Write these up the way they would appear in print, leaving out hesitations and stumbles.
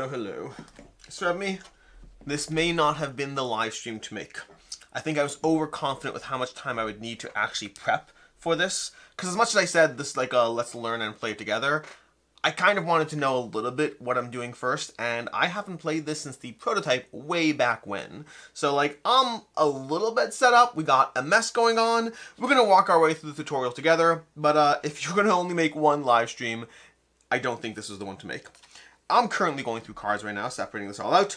Hello, hello. So me, this may not have been the live stream to make. I think I was overconfident with how much time I would need to actually prep for this. Because as much as I said this like a let's learn and play together, I kind of wanted to know a little bit what I'm doing first, and I haven't played this since the prototype way back when. So like, I'm a little bit set up, we got a mess going on, we're gonna walk our way through the tutorial together, but if you're gonna only make one live stream, I don't think this is the one to make. I'm currently going through cards right now, separating this all out.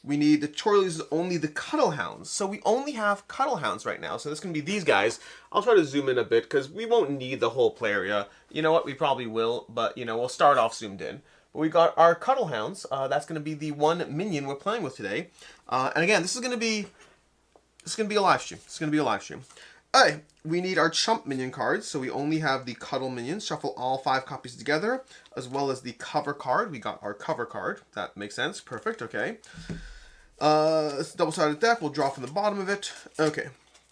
We need, the tutorial uses only the Cuddle Hounds. So we only have Cuddle Hounds right now. So this can be these guys. I'll try to zoom in a bit because we won't need the whole play area. You know what? We probably will, but you know, we'll start off zoomed in. But we got our Cuddle Hounds. That's going to be the one minion we're playing with today. And again, this is going to be a live stream. It's going to be a live stream. Alright, we need our Chump minion cards, so we only have the Cuddle minions. Shuffle all 5 copies together, as well as the cover card. We got our cover card. That makes sense. Perfect, okay. It's a double-sided deck. We'll draw from the bottom of it. Okay.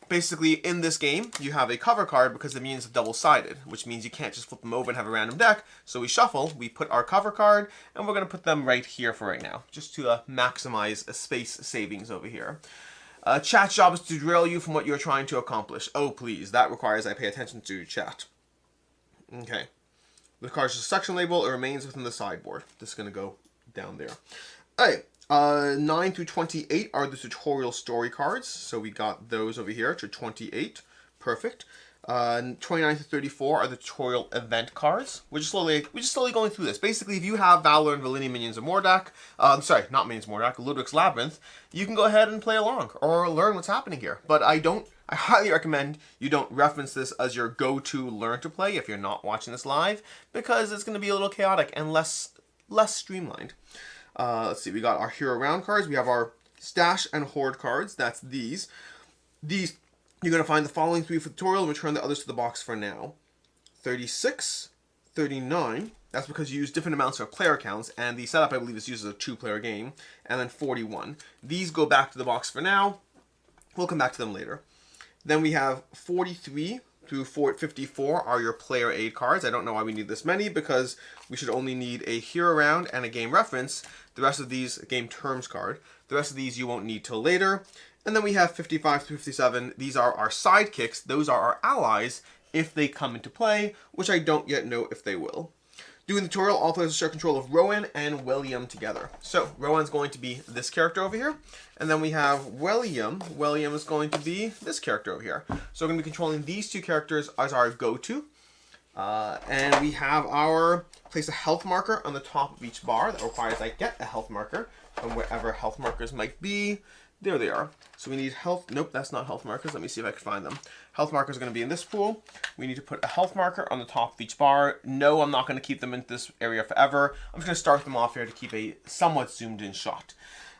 Basically, in this game, you have a cover card because the minions are double-sided, which means you can't just flip them over and have a random deck. So we shuffle, we put our cover card, and we're going to put them right here for right now, just to maximize space savings over here. Chat's job is to derail you from what you're trying to accomplish. Oh, please. That requires I pay attention to chat. Okay. The card's just a section label. It remains within the sideboard. This is going to go down there. Alright. 9 through 28 are the tutorial story cards. So we got those over here to 28. Perfect. 29 to 34 are the tutorial event cards. We're just slowly going through this. Basically, if you have Valor and Villainy minions of Mordak, sorry, not minions of Mordak, Lludwik's Labyrinth, you can go ahead and play along or learn what's happening here. But I highly recommend you don't reference this as your go-to learn to play if you're not watching this live, because it's going to be a little chaotic and less streamlined. Let's see, we got our Hero Round cards. We have our Stash and Hoard cards. That's these. You're going to find the following 3 for the tutorial and return the others to the box for now. 36, 39, that's because you use different amounts of player counts, and the setup, I believe, is used as a 2-player game, and then 41. These go back to the box for now. We'll come back to them later. Then we have 43 through 54 are your player aid cards. I don't know why we need this many, because we should only need a hero round and a game reference. The rest of these, a game terms card. The rest of these you won't need till later. And then we have 55 through 57. These are our sidekicks. Those are our allies if they come into play, which I don't yet know if they will. Doing the tutorial, all players will share control of Rowan and William together. So Rowan's going to be this character over here. And then we have William. William is going to be this character over here. So we're going to be controlling these 2 characters as our go-to. And we have our place a health marker on the top of each bar. That requires I get a health marker from wherever health markers might be. There they are. So we need health. Nope, that's not health markers. Let me see if I can find them. Health markers are going to be in this pool. We need to put a health marker on the top of each bar. No, I'm not going to keep them in this area forever. I'm just going to start them off here to keep a somewhat zoomed in shot.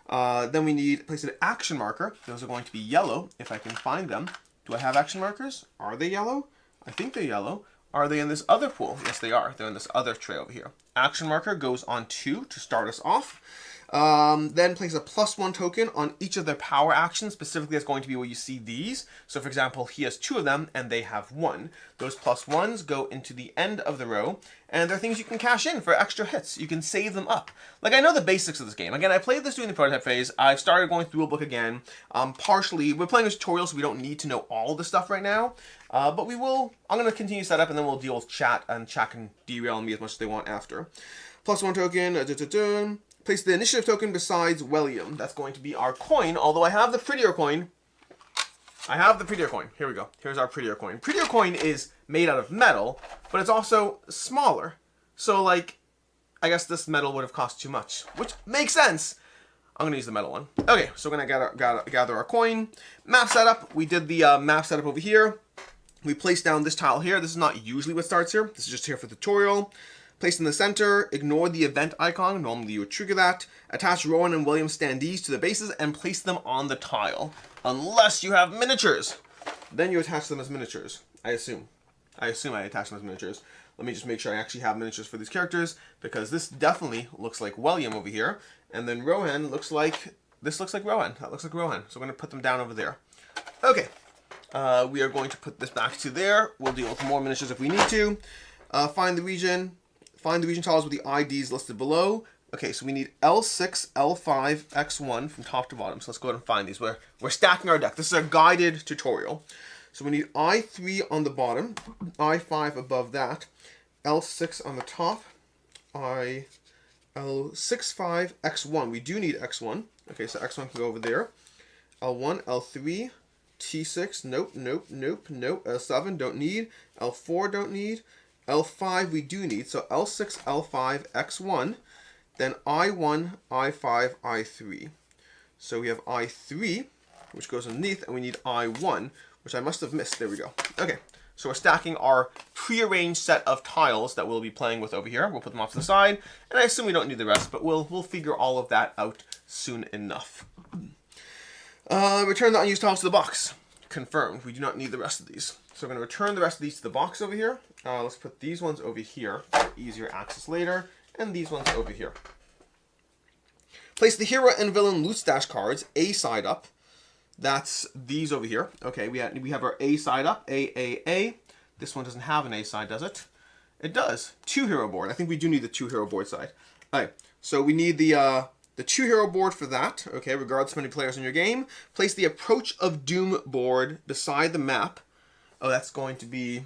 Then we need to place an action marker. Those are going to be yellow if I can find them. Do I have action markers? Are they yellow? I think they're yellow. Are they in this other pool? Yes, they are. They're in this other tray over here. Action marker goes on 2 to start us off. Then place a +1 token on each of their power actions. Specifically, that's going to be where you see these. So for example, he has 2 of them and they have 1. Those +1s go into the end of the row, and they're things you can cash in for extra hits. You can save them up. Like, I know the basics of this game. Again, I played this during the prototype phase. I've started going through a book again. Partially, we're playing a tutorial, so we don't need to know all the stuff right now. But we will, I'm going to continue setup, and then we'll deal with chat, and chat can derail me as much as they want after. +1 token, place the initiative token besides William. That's going to be our coin, although I have the prettier coin. Here we go. Here's our prettier coin. Prettier coin is made out of metal, but it's also smaller. So, like, I guess this metal would have cost too much, which makes sense. I'm going to use the metal one. Okay, so we're going to gather our coin. Map setup. We did the map setup over here. We placed down this tile here. This is not usually what starts here. This is just here for the tutorial. Place in the center, ignore the event icon, normally you would trigger that. Attach Rowan and William standees to the bases and place them on the tile. Unless you have miniatures. Then you attach them as miniatures, I assume. I attach them as miniatures. Let me just make sure I actually have miniatures for these characters, because this definitely looks like William over here. And then Rowan looks like, this looks like Rowan. That looks like Rowan. So we're going to put them down over there. Okay. We are going to put this back to there. We'll deal with more miniatures if we need to. Find the region tiles with the IDs listed below. Okay, so we need L6, L5, X1 from top to bottom. So let's go ahead and find these. We're stacking our deck. This is a guided tutorial. So we need I3 on the bottom, I5 above that, L6 on the top, L6, 5, X1. We do need X1. Okay, so X1 can go over there. L1, L3, T6, nope, nope, nope, nope. L7, don't need. L4, don't need. L5, we do need. So L6, L5, X1. Then I1, I5, I3. So we have I3, which goes underneath, and we need I1, which I must have missed. There we go. Okay, so we're stacking our prearranged set of tiles that we'll be playing with over here. We'll put them off to the side, and I assume we don't need the rest, but we'll figure all of that out soon enough. Return the unused tiles to the box. Confirmed. We do not need the rest of these. So we're going to return the rest of these to the box over here. Let's put these ones over here for easier access later, and these ones over here. Place the hero and villain loot stash cards A side up. That's these over here. Okay, we have our A side up, A. This one doesn't have an A side, does it? It does. 2 hero board. I think we do need the 2 hero board side. All right, so we need the 2 hero board for that. Okay, regardless of how many players in your game. Place the Approach of Doom board beside the map. Oh, that's going to be...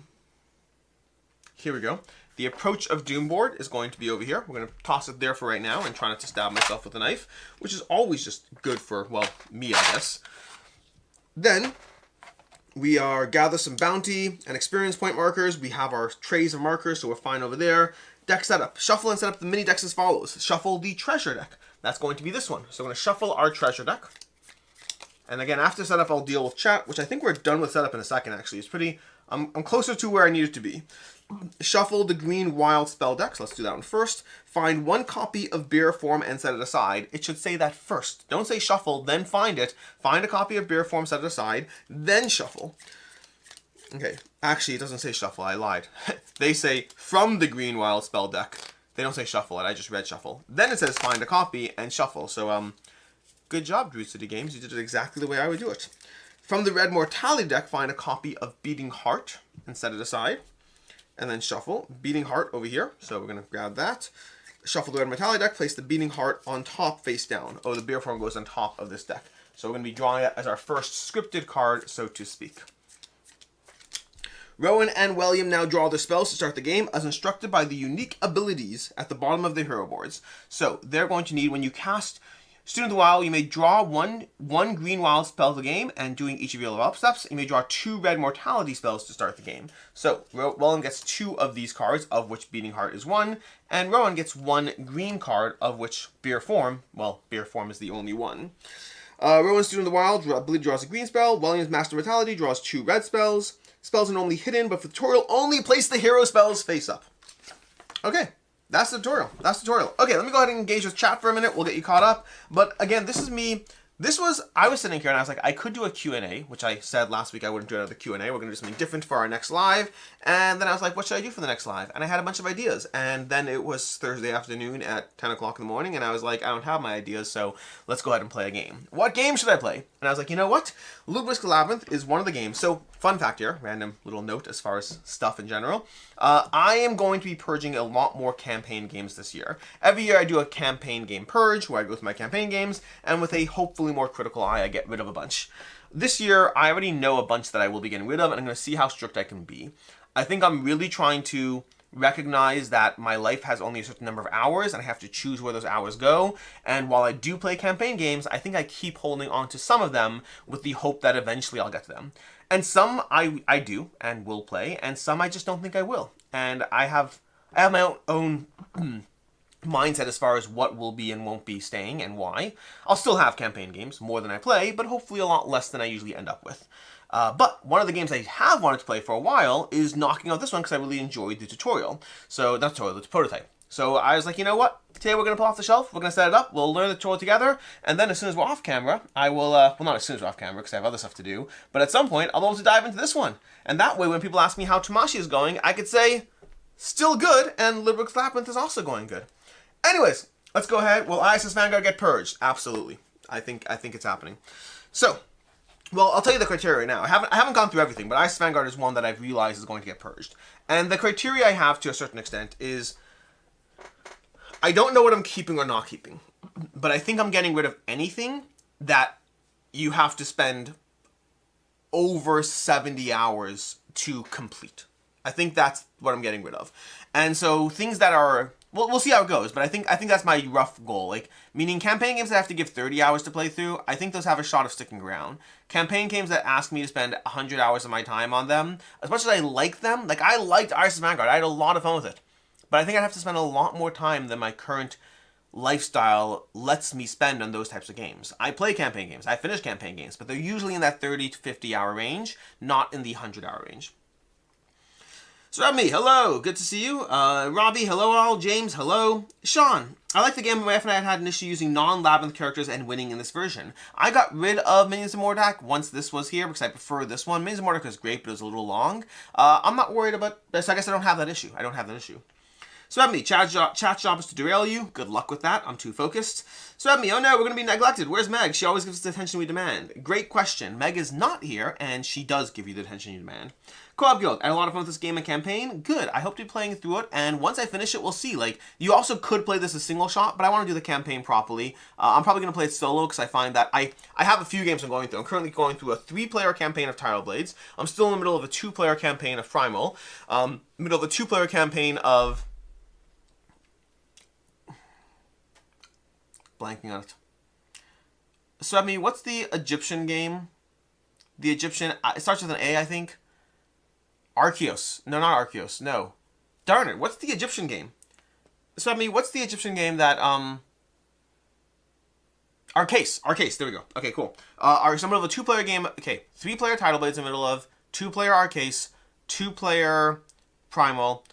Here we go. The Approach of Doom board is going to be over here. We're going to toss it there for right now and try not to stab myself with a knife, which is always just good for, well, me, I guess. Then, we gather some bounty and experience point markers. We have our trays of markers, so we're fine over there. Deck setup. Shuffle and set up the mini decks as follows. Shuffle the treasure deck. That's going to be this one. So I'm going to shuffle our treasure deck. And again, after setup, I'll deal with chat, which I think we're done with setup in a second, actually. It's pretty... I'm closer to where I need it to be. Shuffle the green wild spell deck. So let's do that one first. Find 1 copy of Bear Form and set it aside. It should say that first. Don't say shuffle, then find it. Find a copy of Bear Form, set it aside, then shuffle. Okay, actually, it doesn't say shuffle. I lied. They say from the green wild spell deck. They don't say shuffle it. I just read shuffle. Then it says find a copy and shuffle. So, good job, Drew City Games. You did it exactly the way I would do it. From the red mortality deck, find a copy of Beating Heart and set it aside. And then shuffle Beating Heart over here. So we're going to grab that. Shuffle the red mortality deck. Place the Beating Heart on top face down. Oh, the Bear Form goes on top of this deck. So we're going to be drawing that as our first scripted card, so to speak. Rowan and William now draw their spells to start the game as instructed by the unique abilities at the bottom of the hero boards. So they're going to need, when you cast Student of the Wild, you may draw one green wild spell to the game, and doing each of your level up steps, you may draw 2 red mortality spells to start the game. So William gets 2 of these cards, of which Beating Heart is 1, and Rowan gets 1 green card, of which Bear Form, well, Bear Form is the only one. Rowan's Student of the Wild, I believe, draws a green spell. William's Master Mortality draws 2 red spells. Spells are normally hidden, but for the tutorial, only place the hero spells face up. Okay. That's the tutorial. That's the tutorial. Okay, let me go ahead and engage with chat for a minute. We'll get you caught up. But again, this is me. I was sitting here and I was like, I could do a Q&A, which I said last week I wouldn't do another Q&A. We're going to do something different for our next live. And then I was like, what should I do for the next live? And I had a bunch of ideas. And then it was Thursday afternoon at 10 o'clock in the morning. And I was like, I don't have my ideas, so let's go ahead and play a game. What game should I play? And I was like, you know what? Lludwik Labyrinth is one of the games. So, fun fact here, random little note as far as stuff in general. I am going to be purging a lot more campaign games this year. Every year I do a campaign game purge, where I go through my campaign games, and with a hopefully more critical eye, I get rid of a bunch. This year, I already know a bunch that I will be getting rid of, and I'm going to see how strict I can be. I think I'm really trying to recognize that my life has only a certain number of hours, and I have to choose where those hours go. And while I do play campaign games, I think I keep holding on to some of them with the hope that eventually I'll get to them. And some I do and will play, and some I just don't think I will. And I have my own mindset as far as what will be and won't be staying and why. I'll still have campaign games, more than I play, but hopefully a lot less than I usually end up with. But one of the games I have wanted to play for a while is knocking out this one because I really enjoyed the tutorial. So, not tutorial, the prototype. So I was like, you know what? Today we're going to pull off the shelf, we're going to set it up, we'll learn the tutorial together, and then as soon as we're off camera, I will, well, not as soon as we're off camera because I have other stuff to do, but at some point I'll be able to dive into this one. And that way when people ask me how Tamashii is going, I could say, still good, and Lludwik Labyrinth is also going good. Anyways, let's go ahead. Will ISS Vanguard get purged? Absolutely. I think it's happening. So, well, I'll tell you the criteria right now. I haven't gone through everything, but ISS Vanguard is one that I've realized is going to get purged. And the criteria I have to a certain extent is I don't know what I'm keeping or not keeping, but I think I'm getting rid of anything that you have to spend over 70 hours to complete. I think that's what I'm getting rid of. And so things that are, well, we'll see how it goes, but I think that's my rough goal. Like, meaning campaign games that I have to give 30 hours to play through, I think those have a shot of sticking around. Campaign games that ask me to spend 100 hours of my time on them, as much as I like them, like I liked Iris Vanguard, I had a lot of fun with it. But I think I'd have to spend a lot more time than my current lifestyle lets me spend on those types of games. I play campaign games, I finish campaign games, but they're usually in that 30 to 50 hour range, not in the 100 hour range. So Robbie, hello, good to see you. Robbie, hello all. James, hello. Sean, I like the game, but my wife and I had an issue using non-Labyrinth characters and winning in this version. I got rid of Minions of Mordak once this was here because I prefer this one. Minions of Mordak is great, but it was a little long. I'm not worried about this. I guess I don't have that issue. So Ebony, chat job is to derail you. Good luck with that. I'm too focused. So Ebony, oh no, we're going to be neglected. Where's Meg? She always gives us the attention we demand. Great question. Meg is not here, and she does give you the attention you demand. Co-op Guild, I had a lot of fun with this game and campaign. Good. I hope to be playing through it, and once I finish it, we'll see. Like, you also could play this as single shot, but I want to do the campaign properly. I'm probably going to play it solo, because I find that I have a few games I'm going through. I'm currently going through a 3-player campaign of Tidal Blades. I'm still in the middle of a 2-player campaign of Primal. Middle of a 2-player campaign of... blanking on it. So, I mean, what's the Egyptian game? The Egyptian... it starts with an A, I think. Arceus. No, not Arceus. No. Darn it. What's the Egyptian game? So, I mean, what's the Egyptian game that, Arceus. Arceus. There we go. Okay, cool. So I'm in the middle of a 2-player game. Okay, 3-player Tidal Blades in the middle of, 2-player Arceus, 2-player Primal,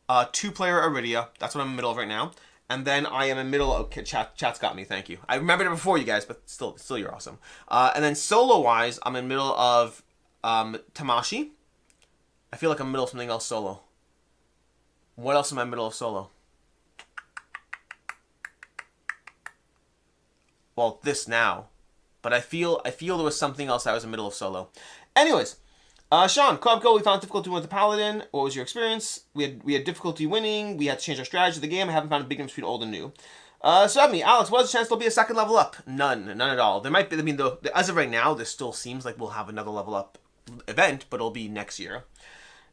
2-player Iridia. That's what I'm in the middle of right now. And then I am in the middle of... Okay, chat's got me. Thank you. I remembered it before you guys, but still you're awesome. And then solo-wise, I'm in the middle of Tamashi. I feel like I'm in the middle of something else solo. What else am I in the middle of solo? Well, this now. But I feel there was something else I was in the middle of solo. Anyways, Sean, co-op goal, we found difficulty with the Paladin. What was your experience? We had difficulty winning. We had to change our strategy of the game. I haven't found a big difference between old and new. So me, Alex, what's the chance there'll be a second level up? None at all. There might be, I mean, as of right now, there still seems like we'll have another level up event, but it'll be next year.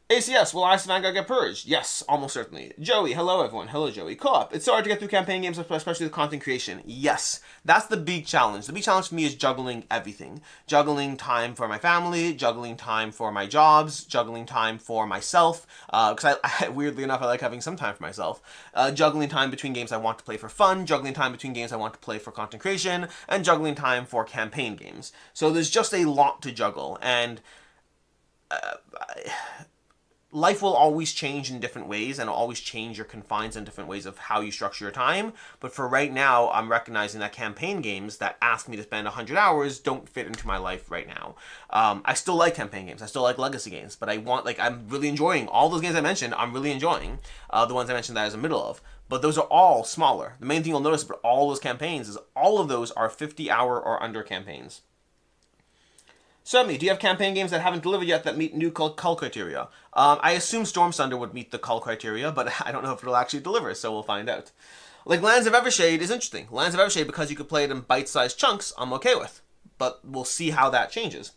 ACS, will Ice Vanguard get purged? Yes, almost certainly. Joey, hello everyone. Hello Joey. Co-op, it's so hard to get through campaign games, especially with content creation. Yes, that's the big challenge. The big challenge for me is juggling everything. Juggling time for my family, juggling time for my jobs, juggling time for myself, because I weirdly enough, I like having some time for myself. Juggling time between games I want to play for fun, juggling time between games I want to play for content creation, and juggling time for campaign games. So there's just a lot to juggle, and... life will always change in different ways and always change your confines in different ways of how you structure your time. But for right now, I'm recognizing that campaign games that ask me to spend 100 hours don't fit into my life right now. I still like campaign games. I still like legacy games. But I'm really enjoying all those games I mentioned. I'm really enjoying the ones I mentioned that I was in the middle of. But those are all smaller. The main thing you'll notice about all those campaigns is all of those are 50-hour or under campaigns. Certainly, do you have campaign games that haven't delivered yet that meet new cull criteria? I assume Storm Thunder would meet the cull criteria, but I don't know if it'll actually deliver, so we'll find out. Like, Lands of Evershade is interesting. Lands of Evershade, because you could play it in bite-sized chunks, I'm okay with. But we'll see how that changes.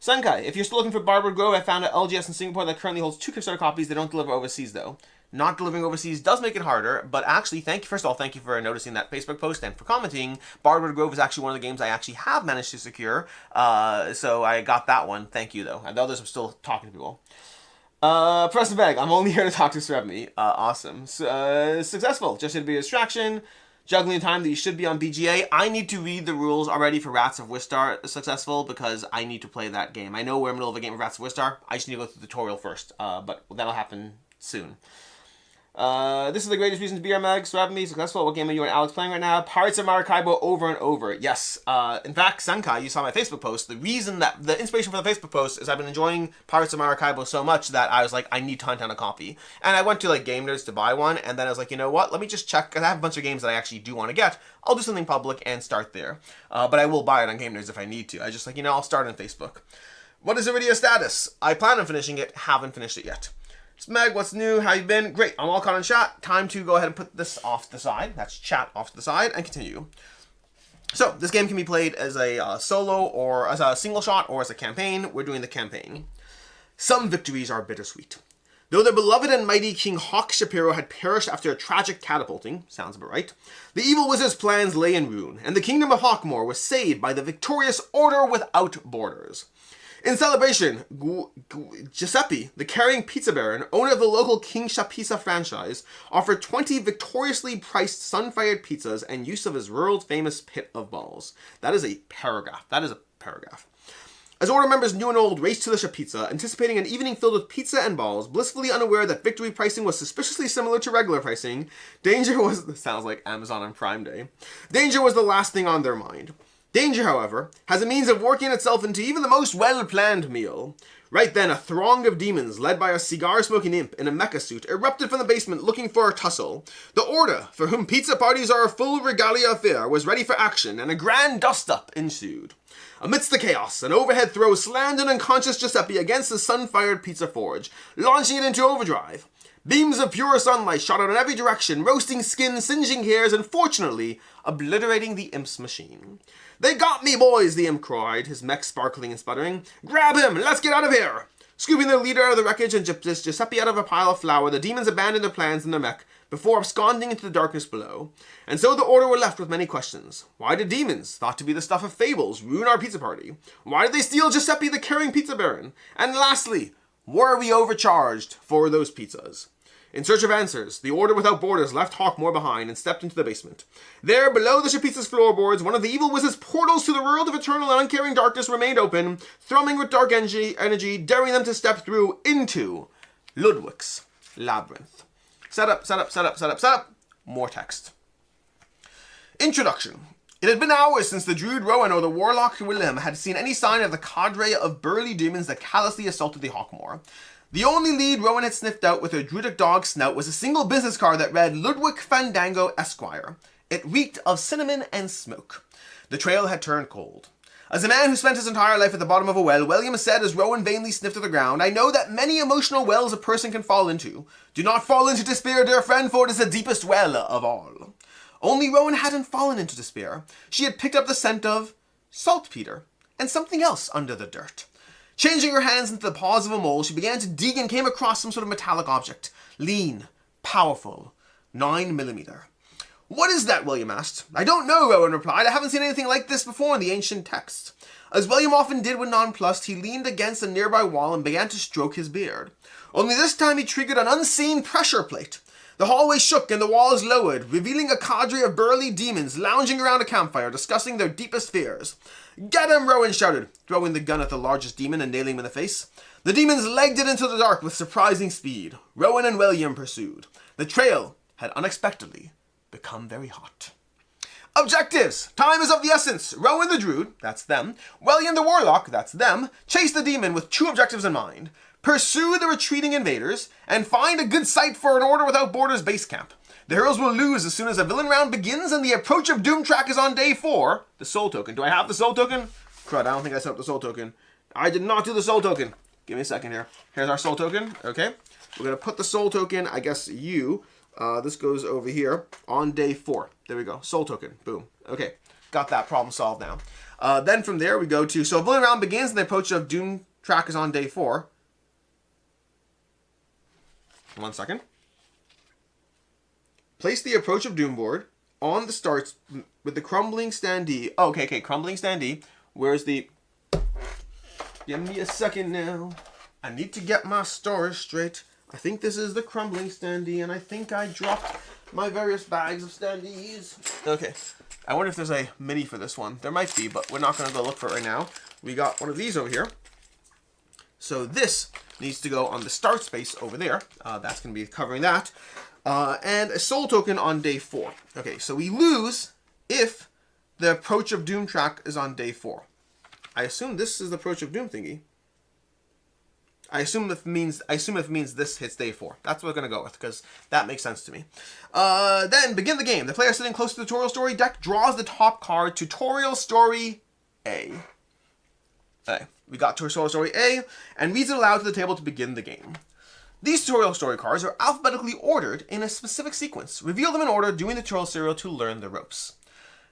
Sunkai, if you're still looking for Barbara Grove, I found an LGS in Singapore that currently holds 2 Kickstarter copies. They don't deliver overseas, though. Not delivering overseas does make it harder, but actually, first of all, thank you for noticing that Facebook post and for commenting. Barbara Grove is actually one of the games I actually have managed to secure, so I got that one. Thank you, though. And the others, I'm still talking to people. Preston Beg, I'm only here to talk to Srebmy. Awesome. Successful. Just to be a distraction. Juggling time that you should be on BGA. I need to read the rules already for Rats of Wistar successful because I need to play that game. I know we're in the middle of a game of Rats of Wistar. I just need to go through the tutorial first, but that'll happen soon. This is the greatest reason to be our mag. So me successful. What game are you and Alex playing right now? Pirates of Maracaibo over and over. Yes. In fact, Sankai, you saw my Facebook post. The inspiration for the Facebook post is I've been enjoying Pirates of Maracaibo so much that I was like, I need to hunt down a copy. And I went to like Game Nerds to buy one, and then I was like, you know what? Let me just check, because I have a bunch of games that I actually do want to get. I'll do something public and start there. But I will buy it on Game Nerds if I need to. I just like, I'll start on Facebook. What is Iridia status? I plan on finishing it, haven't finished it yet. Smeg, what's new? How you been? Great. I'm all caught in chat. Time to go ahead and put this off to the side. That's chat off to the side and continue. So, this game can be played as a solo or as a single shot or as a campaign. We're doing the campaign. Some victories are bittersweet. Though their beloved and mighty King Hawk Shapiro had perished after a tragic catapulting, sounds about right, the evil wizard's plans lay in ruin, and the kingdom of Hawkmoor was saved by the victorious Order Without Borders. In celebration, Giuseppe, the carrying pizza baron, owner of the local King Shapisa franchise, offered 20 victoriously priced sun-fired pizzas and use of his world-famous pit of balls. That is a paragraph. As Order members new and old raced to the Shapizza, anticipating an evening filled with pizza and balls, blissfully unaware that victory pricing was suspiciously similar to regular pricing, danger was... This sounds like Amazon on Prime Day. Danger was the last thing on their mind. Danger, however, has a means of working itself into even the most well-planned meal. Right then, a throng of demons, led by a cigar-smoking imp in a mecha suit, erupted from the basement looking for a tussle. The Order, for whom pizza parties are a full regalia affair, was ready for action, and a grand dust-up ensued. Amidst the chaos, an overhead throw slammed an unconscious Giuseppe against the sun-fired pizza forge, launching it into overdrive. Beams of pure sunlight shot out in every direction, roasting skin, singeing hairs, and fortunately, obliterating the imp's machine. "They got me, boys!" the imp cried, his mech sparkling and sputtering. "Grab him! Let's get out of here!" Scooping their leader out of the wreckage and Giuseppe out of a pile of flour, the demons abandoned their plans in their mech, before absconding into the darkness below. And so the Order were left with many questions. Why did demons, thought to be the stuff of fables, ruin our pizza party? Why did they steal Giuseppe the carrying pizza baron? And lastly, were we overcharged for those pizzas? In search of answers, the Order Without Borders left Hawkmoor behind and stepped into the basement. There, below the Shapizza's floorboards, one of the evil wizard's portals to the world of eternal and uncaring darkness remained open, thrumming with dark energy, daring them to step through into Lludwik's Labyrinth. Setup. More text. Introduction. It had been hours since the druid Rowan or the warlock William had seen any sign of the cadre of burly demons that callously assaulted the Hawkmoor. The only lead Rowan had sniffed out with her druidic dog snout was a single business card that read Lludwik Fandango Esquire. It reeked of cinnamon and smoke. The trail had turned cold. As a man who spent his entire life at the bottom of a well, William said as Rowan vainly sniffed at the ground, "I know that many emotional wells a person can fall into. Do not fall into despair, dear friend, for it is the deepest well of all." Only Rowan hadn't fallen into despair. She had picked up the scent of saltpeter and something else under the dirt. Changing her hands into the paws of a mole, she began to dig and came across some sort of metallic object. Lean, powerful, 9mm. "What is that?" William asked. "I don't know," Rowan replied. "I haven't seen anything like this before in the ancient texts." As William often did when nonplussed, he leaned against a nearby wall and began to stroke his beard. Only this time he triggered an unseen pressure plate. The hallway shook and the walls lowered, revealing a cadre of burly demons lounging around a campfire, discussing their deepest fears. "Get him!" Rowan shouted, throwing the gun at the largest demon and nailing him in the face. The demons legged it into the dark with surprising speed. Rowan and William pursued. The trail had unexpectedly become very hot. Objectives! Time is of the essence. Rowan the druid, that's them. William the warlock, that's them. Chase the demon with 2 objectives in mind. Pursue the retreating invaders, and find a good site for an Order Without Borders base camp. The heroes will lose as soon as the villain round begins and the approach of Doom track is on day 4. The soul token. Do I have the soul token? Crud, I don't think I set up the soul token. I did not do the soul token. Give me a second here. Here's our soul token. Okay. We're going to put the soul token, I guess this goes over here on day 4. There we go. Soul token. Boom. Okay. Got that problem solved now. Then from there we go to, so villain round begins and the approach of Doom track is on day 4. 1 second. Place the approach of Doom board on the starts with the crumbling standee. Oh, okay, crumbling standee. Where's the... Give me a second now. I need to get my story straight. I think this is the crumbling standee, and I think I dropped my various bags of standees. Okay. I wonder if there's a mini for this one. There might be, but we're not going to go look for it right now. We got one of these over here. So this needs to go on the start space over there. That's going to be covering that. And a soul token on day 4. Okay, so we lose if the approach of Doom track is on day 4. I assume this is the approach of Doom thingy. I assume it means this hits day 4. That's what we're going to go with, because that makes sense to me. Then begin the game. The player sitting close to the tutorial story deck draws the top card, Tutorial Story A. Okay, we got Tutorial Story A, and reads it aloud to the table to begin the game. These tutorial story cards are alphabetically ordered in a specific sequence. Reveal them in order, doing the tutorial serial to learn the ropes.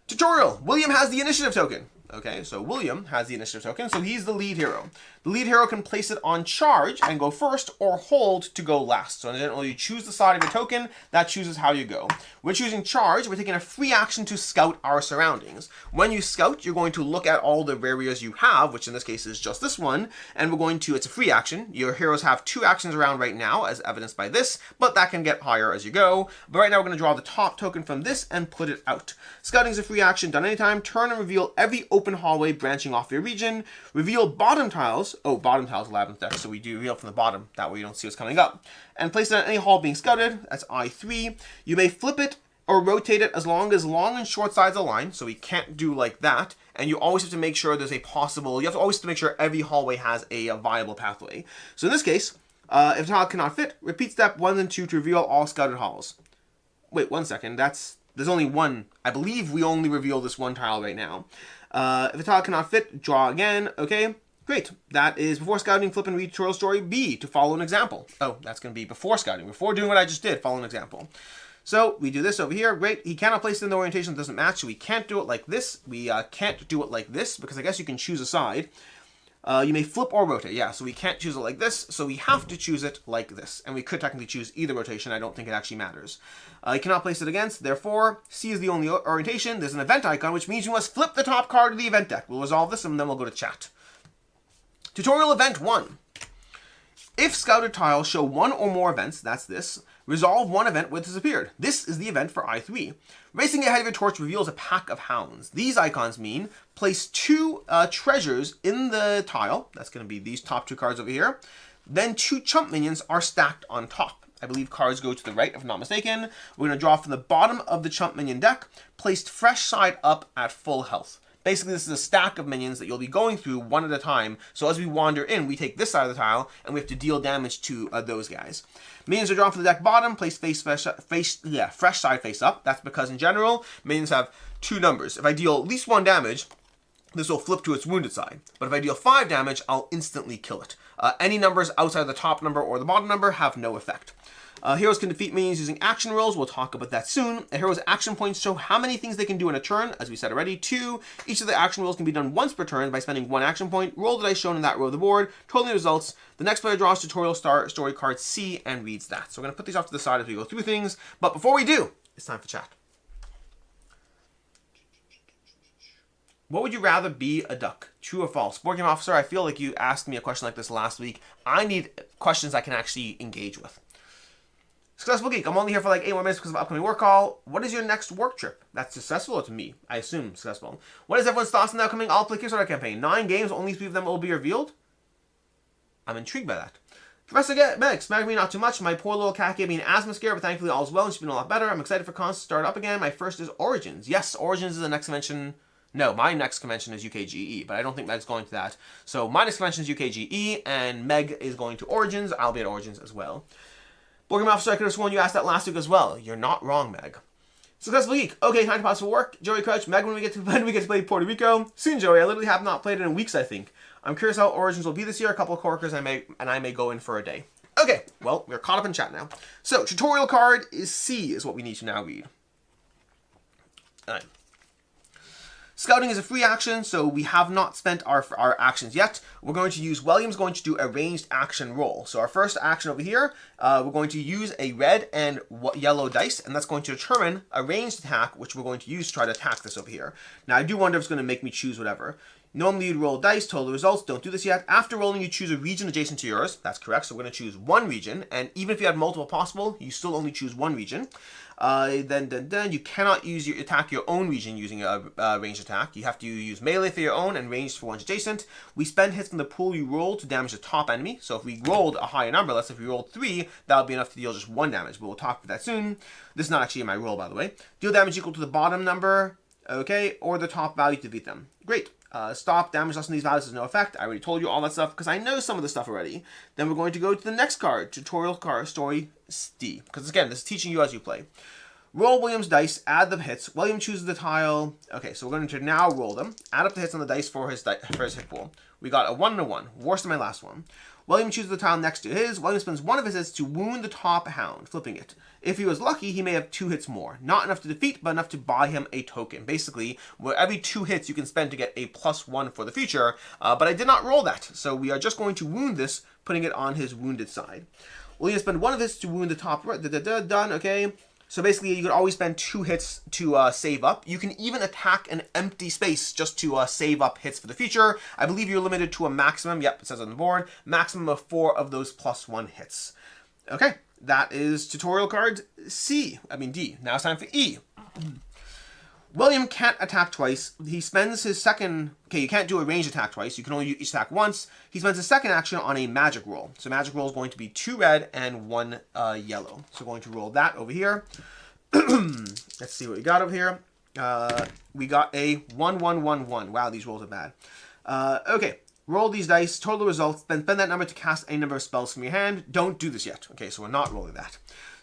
Tutorial. William has the initiative token. Okay, so William has the initiative token, so he's the lead hero. The lead hero can place it on charge and go first, or hold to go last. So in general, you choose the side of your token, that chooses how you go. We're choosing charge, we're taking a free action to scout our surroundings. When you scout, you're going to look at all the areas you have, which in this case is just this one, and we're going to, it's a free action. Your heroes have 2 actions around right now, as evidenced by this, but that can get higher as you go. But right now we're going to draw the top token from this and put it out. Scouting is a free action done anytime. Turn and reveal every open hallway branching off your region. Reveal bottom tiles. Oh, bottom tiles, Labyrinth deck, so we do reveal from the bottom. That way you don't see what's coming up. And place it on any hall being scouted. That's I3. You may flip it or rotate it as long and short sides align, so we can't do like that. And you always have to make sure there's a possible, you have to always make sure every hallway has a viable pathway. So in this case, if the tile cannot fit, repeat step 1 and 2 to reveal all scouted halls. Wait, 1 second, there's only one. I believe we only reveal this one tile right now. If the tile cannot fit, draw again. Okay, great. That is before scouting, flip and read tutorial story B to follow an example. Oh, that's going to be before scouting. Before doing what I just did, follow an example. So we do this over here. Great. He cannot place it in the orientation that doesn't match, so we can't do it like this. We can't do it like this because I guess you can choose a side. You may flip or rotate. Yeah, so we can't choose it like this, so we have to choose it like this. And we could technically choose either rotation. I don't think it actually matters. You cannot place it against, therefore, C is the only orientation. There's an event icon, which means you must flip the top card of the event deck. We'll resolve this, and then we'll go to chat. Tutorial Event 1. If scouted tiles show 1 or more events, that's this, resolve 1 event which has appeared. This is the event for I3. Racing ahead of your torch reveals a pack of hounds. These icons mean place 2 treasures in the tile. That's going to be these top 2 cards over here. Then 2 chump minions are stacked on top. I believe cards go to the right, if I'm not mistaken. We're going to draw from the bottom of the chump minion deck, placed fresh side up at full health. Basically, this is a stack of minions that you'll be going through one at a time. So as we wander in, we take this side of the tile, and we have to deal damage to those guys. Minions are drawn from the deck bottom, placed fresh side face up. That's because, in general, minions have 2 numbers. If I deal at least 1 damage, this will flip to its wounded side. But if I deal 5 damage, I'll instantly kill it. Any numbers outside the top number or the bottom number have no effect. Heroes can defeat minions using action rolls. We'll talk about that soon. A hero's action points show how many things they can do in a turn, as we said already. 2. Each of the action rolls can be done once per turn by spending 1 action point. Roll the dice shown in that row of the board. Totaling the results. The next player draws tutorial story card C and reads that. So we're going to put these off to the side as we go through things. But before we do, it's time for chat. What would you rather be a duck? True or false? Board game officer, I feel like you asked me a question like this last week. I need questions I can actually engage with. Successful Geek, I'm only here for like 8 more minutes because of upcoming work call. What is your next work trip? That's successful or to me? I assume successful. What is everyone's thoughts on the upcoming I'll Play Kickstarter campaign? 9 games, only 3 of them will be revealed? I'm intrigued by that. Professor Meg, smack me not too much. My poor little cat gave me an asthma scare, but thankfully all's well and she's been a lot better. I'm excited for cons to start up again. My first is Origins. Yes, Origins is the next convention. No, my next convention is UKGE, but I don't think Meg's going to that. So my next convention is UKGE, and Meg is going to Origins. I'll be at Origins as well. Board game officer, I could have sworn you asked that last week as well. You're not wrong, Meg. Successful Geek. Okay, time to pause for work. Joey Crouch, Meg, when we get to play Puerto Rico? Soon, Joey. I literally have not played it in weeks, I think. I'm curious how Origins will be this year. A couple of coworkers I may go in for a day. Okay, well, we're caught up in chat now. So, tutorial card is C is what we need to now read. Alright. Scouting is a free action, so we have not spent our actions yet. We're going to use, William's going to do a ranged action roll. So our first action over here, we're going to use a red and yellow dice, and that's going to determine a ranged attack, which we're going to use to try to attack this over here. Now I do wonder if it's going to make me choose whatever. Normally you'd roll dice, total results, don't do this yet. After rolling, you choose a region adjacent to yours. That's correct, so we're going to choose 1 region, and even if you had multiple possible, you still only choose 1 region. Then you cannot attack your own region using a ranged attack. You have to use melee for your own and ranged for one's adjacent. We spend hits from the pool you roll to damage the top enemy. So if we rolled a higher number, let's say if we rolled 3, that would be enough to deal just 1 damage. But we'll talk about that soon. This is not actually in my roll, by the way. Deal damage equal to the bottom number, okay, or the top value to defeat them. Great. Stop, damage less than these values has no effect. I already told you all that stuff because I know some of the stuff already. Then we're going to go to the next card, tutorial card story D. Because again, this is teaching you as you play. Roll William's dice, add the hits. William chooses the tile. Okay, so we're going to now roll them. Add up the hits on the dice for his hit pool. We got a 1 and a 1. Worse than my last one. William chooses the tile next to his. William spends one of his hits to wound the top hound, flipping it. If he was lucky, he may have 2 hits more. Not enough to defeat, but enough to buy him a token. Basically, where every 2 hits you can spend to get a +1 for the future. But I did not roll that, so we are just going to wound this, putting it on his wounded side. William spend one of his to wound the top right. Done, okay. So basically, you could always spend 2 hits to save up. You can even attack an empty space just to save up hits for the future. I believe you're limited to a maximum, yep, it says on the board, maximum of 4 of those +1 hits. Okay, that is tutorial card D. Now it's time for E. William can't attack twice. He spends his second... Okay, you can't do a ranged attack twice. You can only each attack once. He spends his second action on a magic roll. So magic roll is going to be 2 red and 1 yellow. So we're going to roll that over here. Let's see what we got over here. We got a 1, 1, 1, 1. Wow, these rolls are bad. Okay, roll these dice. Total results. Then spend that number to cast a number of spells from your hand. Don't do this yet. Okay, so we're not rolling that.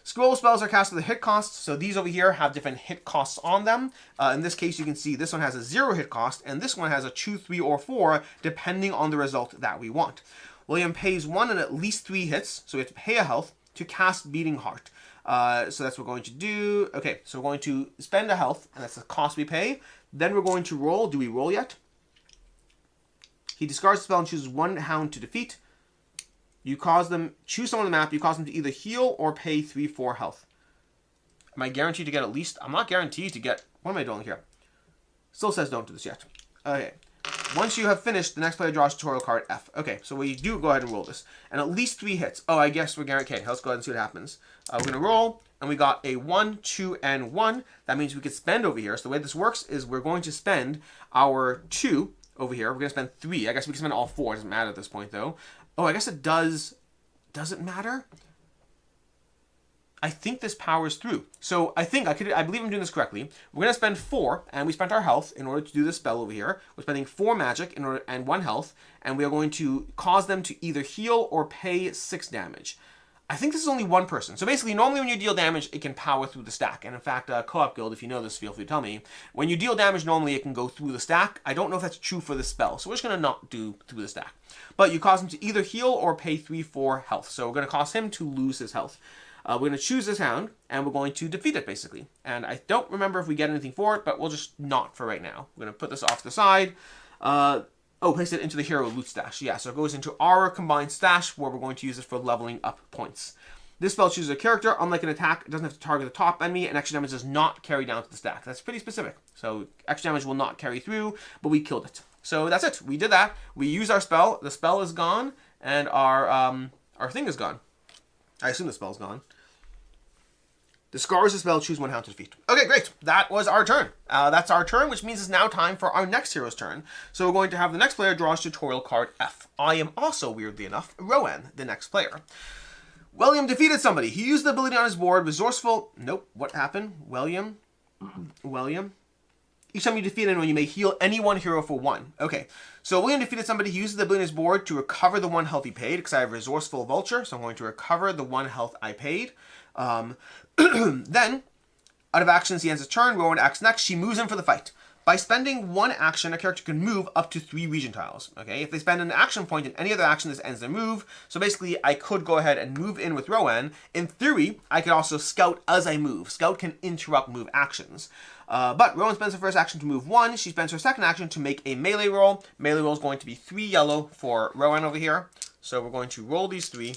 Scroll spells are cast with a hit cost, so these over here have different hit costs on them. In this case, you can see this one has a 0 hit cost, and this one has a 2, 3, or 4, depending on the result that we want. William pays 1 and at least 3 hits, so we have to pay a health to cast Beating Heart. So that's what we're going to do. Okay, so we're going to spend a health, and that's the cost we pay. Then we're going to roll. Do we roll yet? He discards the spell and chooses 1 hound to defeat. You choose someone on the map, you cause them to either heal or pay 3, 4 health. Am I guaranteed to get at least? I'm not guaranteed to get... What am I doing here? Still says don't do this yet. Okay. Once you have finished, the next player draws tutorial card F. Okay, so we do go ahead and roll this. And at least 3 hits. Oh, I guess we're guaranteed. Okay, let's go ahead and see what happens. We're going to roll, and we got a 1, 2, and 1. That means we could spend over here. So the way this works is we're going to spend our 2 over here. We're going to spend 3. I guess we can spend all 4. It doesn't matter at this point, though. Oh, I guess it does. Does it matter? I think this powers through. So I believe I'm doing this correctly. We're going to spend 4, and we spent our health in order to do this spell over here. We're spending 4 magic and 1 health, and we are going to cause them to either heal or pay 6 damage. I think this is only 1 person. So basically, normally when you deal damage, it can power through the stack. And in fact, Co-op Guild, if you know this, feel free to tell me. When you deal damage, normally it can go through the stack. I don't know if that's true for this spell, so we're just going to not do through the stack. But you cause him to either heal or pay 3, 4 health. So we're going to cause him to lose his health. We're going to choose this hound, and we're going to defeat it, basically. And I don't remember if we get anything for it, but we'll just not for right now. We're going to put this off to the side. Place it into the hero loot stash. Yeah, so it goes into our combined stash, where we're going to use it for leveling up points. This spell chooses a character. Unlike an attack, it doesn't have to target the top enemy, and extra damage does not carry down to the stack. That's pretty specific. So extra damage will not carry through, but we killed it. So that's it. We did that. We used our spell. The spell is gone, and our thing is gone. I assume the spell's gone. Discards the spell, choose 1 hound to defeat. Okay, great. That was our turn. That's our turn, which means it's now time for our next hero's turn. So we're going to have the next player draws tutorial card F. I am also, weirdly enough, Rowan, the next player. William defeated somebody. He used the ability on his board, resourceful... Nope, what happened? William. Each time you defeat anyone, you may heal any one hero for 1. Okay, so William defeated somebody. He uses the ability on his board to recover the 1 health he paid, because I have resourceful vulture, so I'm going to recover the 1 health I paid. Then, out of actions, he ends his turn. Rowan acts next. She moves in for the fight. By spending 1 action, a character can move up to 3 region tiles. Okay, if they spend an action point in any other action, this ends their move. So basically, I could go ahead and move in with Rowan. In theory, I could also scout as I move. Scout can interrupt move actions. But Rowan spends her first action to move 1. She spends her second action to make a melee roll. Melee roll is going to be 3 yellow for Rowan over here. So we're going to roll these 3.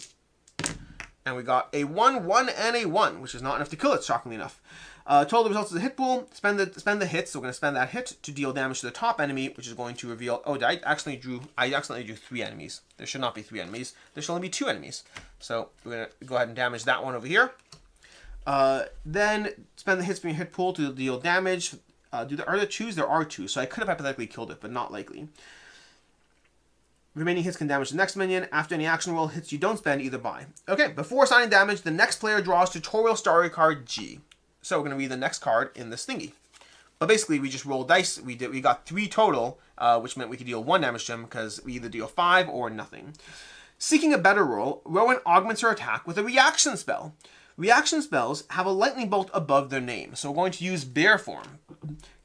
And we got a 1, 1, and a 1, which is not enough to kill it, shockingly enough. Total results of the hit pool. Spend the hit, so we're going to spend that hit to deal damage to the top enemy, which is going to reveal... Oh, I accidentally drew 3 enemies. There should not be 3 enemies. There should only be 2 enemies. So we're going to go ahead and damage that one over here. Then spend the hits from your hit pool to deal damage. Are there 2s? There are 2, so I could have hypothetically killed it, but not likely. Remaining hits can damage the next minion. After any action roll, hits you don't spend either buy. Okay, before assigning damage, the next player draws tutorial story card G. So we're going to read the next card in this thingy. But basically, we just rolled dice. We got 3 total, which meant we could deal 1 damage to him, because we either deal 5 or nothing. Seeking a better roll, Rowan augments her attack with a reaction spell. Reaction spells have a lightning bolt above their name, so we're going to use bear form.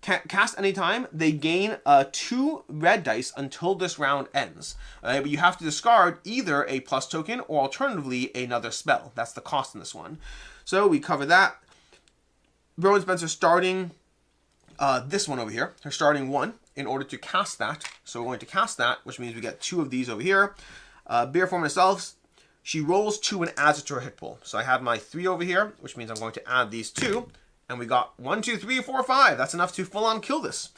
Cast anytime, they gain 2 red dice until this round ends. But you have to discard either a plus token or alternatively another spell. That's the cost in this one. So we cover that. Rowan Spencer starting this one over here. They're starting 1 in order to cast that. So we're going to cast that, which means we get 2 of these over here. Bear form itself, she rolls 2 and adds it to her hit pool. So I have my 3 over here, which means I'm going to add these 2. And we got 1, 2, 3, 4, 5. That's enough to full on kill this.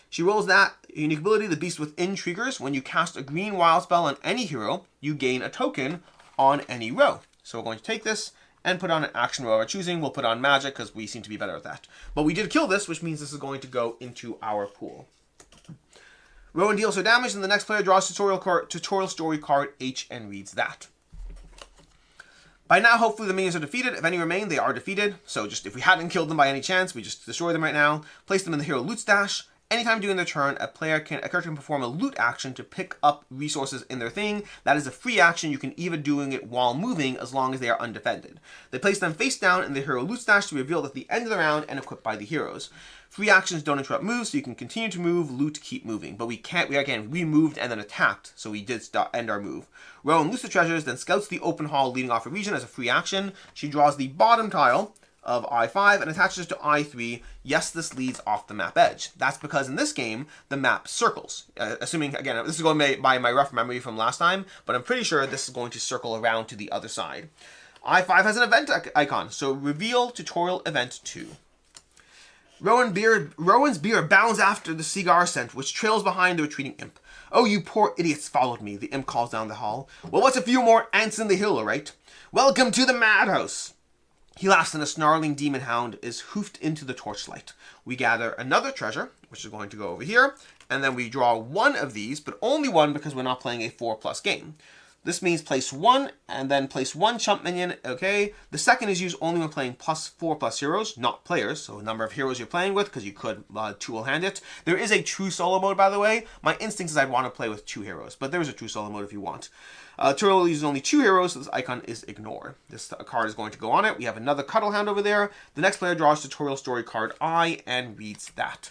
She rolls that unique ability, the Beast Within triggers. When you cast a green wild spell on any hero, you gain a token on any row. So we're going to take this and put on an action row of our choosing. We'll put on magic because we seem to be better at that. But we did kill this, which means this is going to go into our pool. Rowan deals her damage, and the next player draws tutorial story card H and reads that. By now, hopefully the minions are defeated. If any remain, they are defeated. So just if we hadn't killed them by any chance, we just destroy them right now. Place them in the hero loot stash. Anytime during their turn, a character can perform a loot action to pick up resources in their thing. That is a free action. You can even doing it while moving as long as they are undefended. They place them face down in the hero loot stash to reveal at the end of the round and equipped by the heroes. Free actions don't interrupt moves, so you can continue to move, loot, keep moving. But we moved and then attacked, so we did end our move. Rowan loots the treasures, then scouts the open hall leading off a region as a free action. She draws the bottom tile of I5 and attaches to I3. Yes, this leads off the map edge. That's because in this game, the map circles. Assuming, again, this is going by my rough memory from last time, but I'm pretty sure this is going to circle around to the other side. I5 has an event icon, so reveal tutorial event 2. Rowan's beard bounds after the cigar scent, which trails behind the retreating imp. Oh, you poor idiots followed me, the imp calls down the hall. Well, what's a few more ants in the hill, all right? Welcome to the madhouse. He laughs and a snarling demon hound is hoofed into the torchlight. We gather another treasure, which is going to go over here, and then we draw 1 of these, but only 1 because we're not playing a 4+ game. This means place 1 and then place 1 chump minion, okay? The second is used only when playing +4+ heroes, not players, so a number of heroes you're playing with, because you could tool hand it. There is a true solo mode, by the way. My instinct is I'd want to play with 2 heroes, but there is a true solo mode if you want. Turtle uses only 2 heroes, so this icon is ignored. This card is going to go on it. We have another Cuddle Hound over there. The next player draws tutorial story card I and reads that.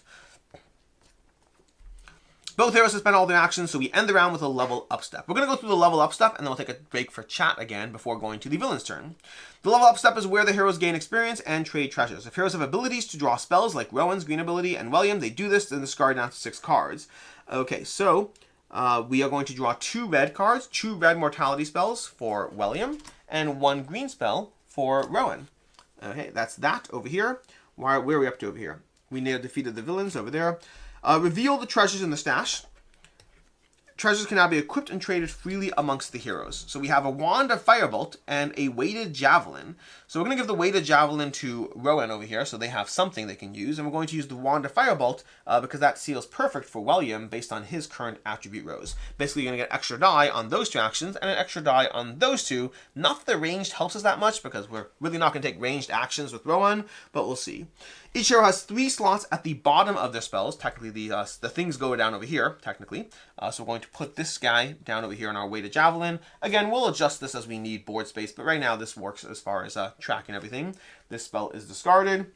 Both heroes have spent all their actions, so we end the round with a level up step. We're going to go through the level up step, and then we'll take a break for chat again before going to the villain's turn. The level up step is where the heroes gain experience and trade treasures. If heroes have abilities to draw spells, like Rowan's green ability and William, they do this, then discard down to 6 cards. Okay, so we are going to draw 2 red cards, 2 red mortality spells for William, and 1 green spell for Rowan. Okay, that's that over here. Where are we up to over here? We now defeated the villains over there. Reveal the treasures in the stash. Treasures can now be equipped and traded freely amongst the heroes. So we have a wand of firebolt and a weighted javelin. So we're going to give the weighted javelin to Rowan over here, so they have something they can use. And we're going to use the wand of firebolt because that seals perfect for William based on his current attribute rows. Basically, you're going to get extra die on those 2 actions and an extra die on those 2. Not that the ranged helps us that much because we're really not going to take ranged actions with Rowan, but we'll see. Each hero has 3 slots at the bottom of their spells. Technically, the things go down over here, technically. So we're going to put this guy down over here in our weighted javelin. Again, we'll adjust this as we need board space, but right now this works as far as tracking everything. This spell is discarded.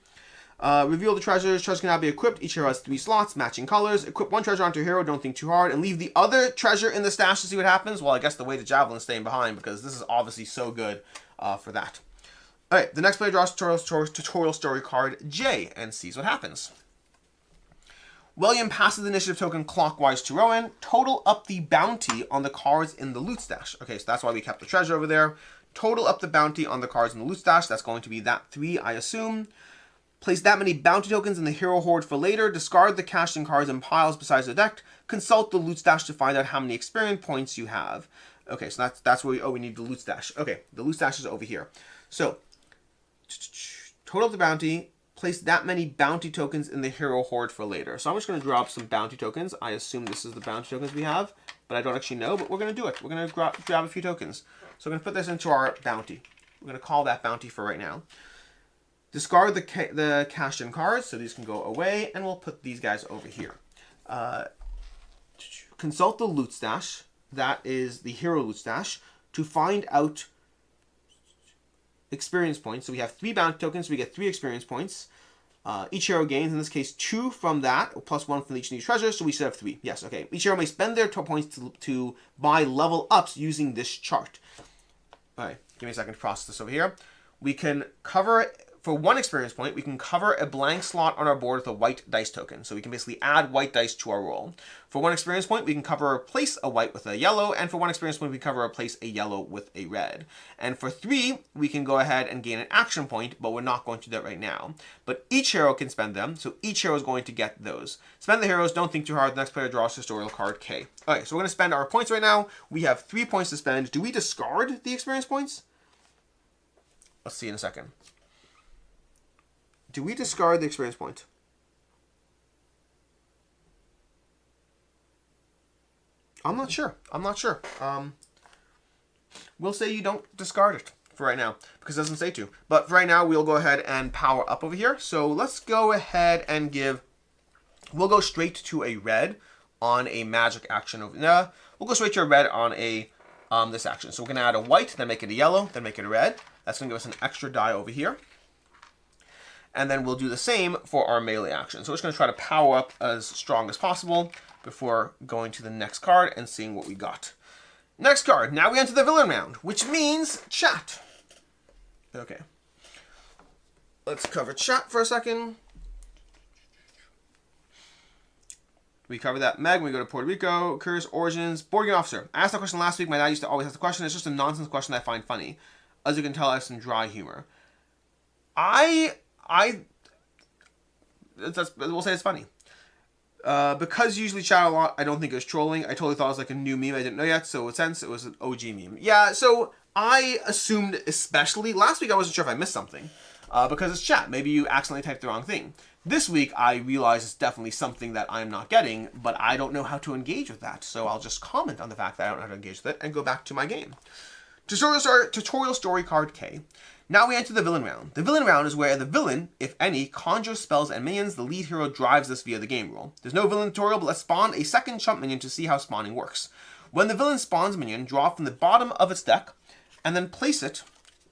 Reveal the treasures. Treasures can now be equipped. Each hero has 3 slots, matching colors. Equip 1 treasure onto a hero, don't think too hard, and leave the other treasure in the stash to see what happens. Well, I guess the weighted javelin is staying behind because this is obviously so good for that. Alright, the next player draws tutorial story card J and sees what happens. William passes the initiative token clockwise to Rowan. Total up the bounty on the cards in the loot stash. Okay, so that's why we kept the treasure over there. Total up the bounty on the cards in the loot stash. That's going to be that 3, I assume. Place that many bounty tokens in the hero hoard for later. Discard the cashed in cards in piles besides the deck. Consult the loot stash to find out how many experience points you have. Okay, so that's where we need the loot stash. Okay, the loot stash is over here. So, total up the bounty. Place that many bounty tokens in the hero hoard for later. So I'm just going to drop some bounty tokens. I assume this is the bounty tokens we have, but I don't actually know, but we're going to do it. We're going to grab a few tokens. So I'm going to put this into our bounty. We're going to call that bounty for right now. Discard the cashed in cards, so these can go away, and we'll put these guys over here. Consult the loot stash. That is the hero loot stash to find out experience points. So we have 3 bounty tokens, so we get 3 experience points. Each hero gains, in this case, 2 from that, plus 1 from each of these treasures, so we should have 3. Yes, okay. Each hero may spend their points to buy level ups using this chart. Alright, give me a second to process this over here. We can cover, for 1 experience point, we can cover a blank slot on our board with a white dice token. So we can basically add white dice to our roll. For 1 experience point, we can cover or replace a white with a yellow, and for 1 experience point, we can cover or replace a yellow with a red. And for 3, we can go ahead and gain an action point, but we're not going to do that right now. But each hero can spend them, so each hero is going to get those. Spend the heroes, don't think too hard, the next player draws tutorial card K. Okay, so we're going to spend our points right now. We have 3 points to spend. Do we discard the experience points? Let's see in a second. Do we discard the experience point? I'm not sure. We'll say you don't discard it for right now, because it doesn't say to. But for right now, we'll go ahead and power up over here. So let's go ahead and we'll go straight to a red on a magic action over there. We'll go straight to a red on a this action. So we're going to add a white, then make it a yellow, then make it a red. That's going to give us an extra die over here. And then we'll do the same for our melee action. So we're just going to try to power up as strong as possible before going to the next card and seeing what we got. Next card. Now we enter the villain round, which means chat. Okay. Let's cover chat for a second. We cover that. Meg, when we go to Puerto Rico, Curse, Origins, board game officer. I asked that question last week. My dad used to always ask the question. It's just a nonsense question that I find funny. As you can tell, I have some dry humor. We'll say it's funny. Because usually chat a lot, I don't think it was trolling. I totally thought it was like a new meme I didn't know yet, so in a sense, it was an OG meme. Yeah, so I assumed, especially, last week I wasn't sure if I missed something, because it's chat. Maybe you accidentally typed the wrong thing. This week, I realize it's definitely something that I'm not getting, but I don't know how to engage with that, so I'll just comment on the fact that I don't know how to engage with it and go back to my game. Tutorial story card K. Now we enter the villain round. The villain round is where the villain, if any, conjures spells and minions. The lead hero drives this via the game rule. There's no villain tutorial, but let's spawn a second chump minion to see how spawning works. When the villain spawns a minion, draw from the bottom of its deck, and then place it